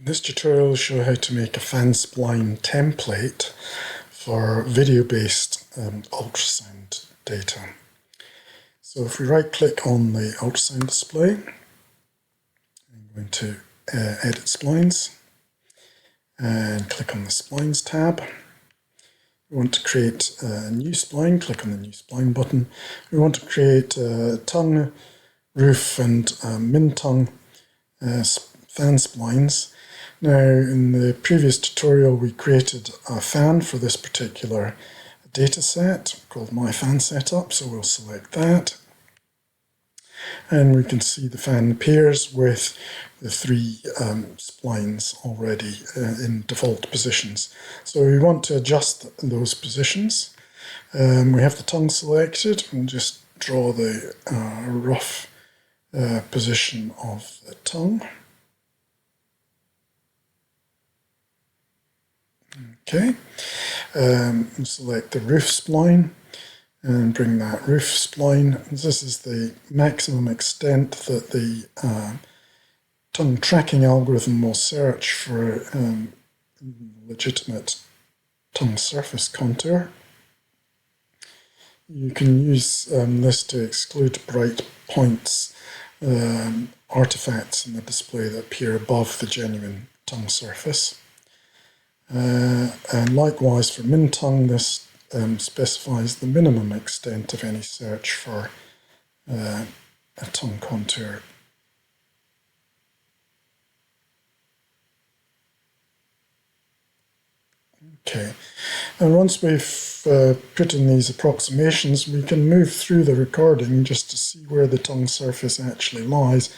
In this tutorial, I'll show how to make a fan spline template for video-based ultrasound data. So if we right-click on the ultrasound display, I'm going to edit splines and click on the splines tab. We want to create a new spline, click on the new spline button. We want to create tongue, roof and min-tongue fan splines. Now, in the previous tutorial, we created a fan for this particular data set called My Fan Setup, so we'll select that. And we can see the fan appears with the three splines already in default positions. So we want to adjust those positions. We have the tongue selected, and just draw the rough position of the tongue. Okay, select the roof spline and bring that roof spline. This is the maximum extent that the tongue tracking algorithm will search for legitimate tongue surface contour. You can use this to exclude bright points, artifacts in the display that appear above the genuine tongue surface. And likewise for min-tongue, this specifies the minimum extent of any search for a tongue contour. Okay, and once we've put in these approximations, we can move through the recording just to see where the tongue surface actually lies.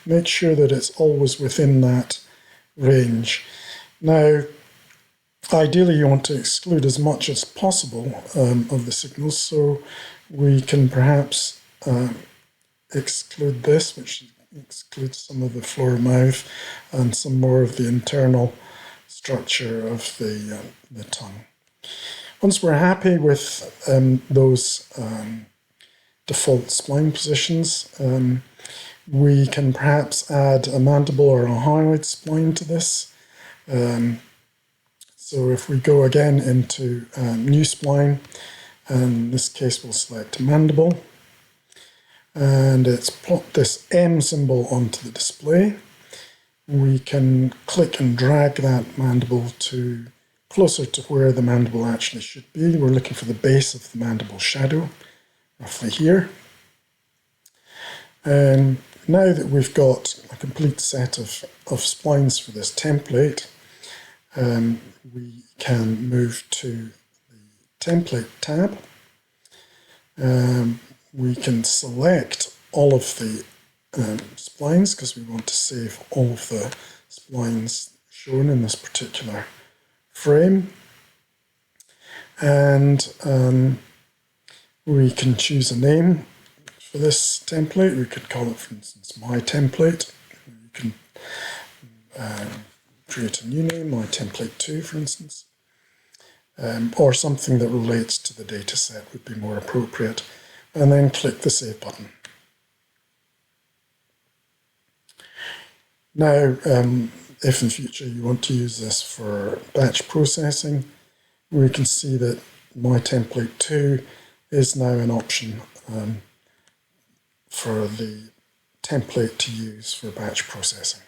Make sure that it's always within that range. Now, ideally, you want to exclude as much as possible of the signals, so we can perhaps exclude this, which excludes some of the floor mouth and some more of the internal structure of the tongue. Once we're happy with those default spline positions, we can perhaps add a mandible or a hyoid spline to this. So if we go again into new spline, and in this case we'll select a mandible, and it's plot this M symbol onto the display. We can click and drag that mandible to closer to where the mandible actually should be. We're looking for the base of the mandible shadow, roughly here. And now that we've got a complete set of splines for this template, we can move to the template tab. We can select all of the splines because we want to save all of the splines shown in this particular frame. And we can choose a name for this template. We could call it, for instance, My Template. You can create a new name, My Template 2, for instance, or something that relates to the data set would be more appropriate, and then click the Save button. Now, if in future you want to use this for batch processing, we can see that My Template 2 is now an option for the template to use for batch processing.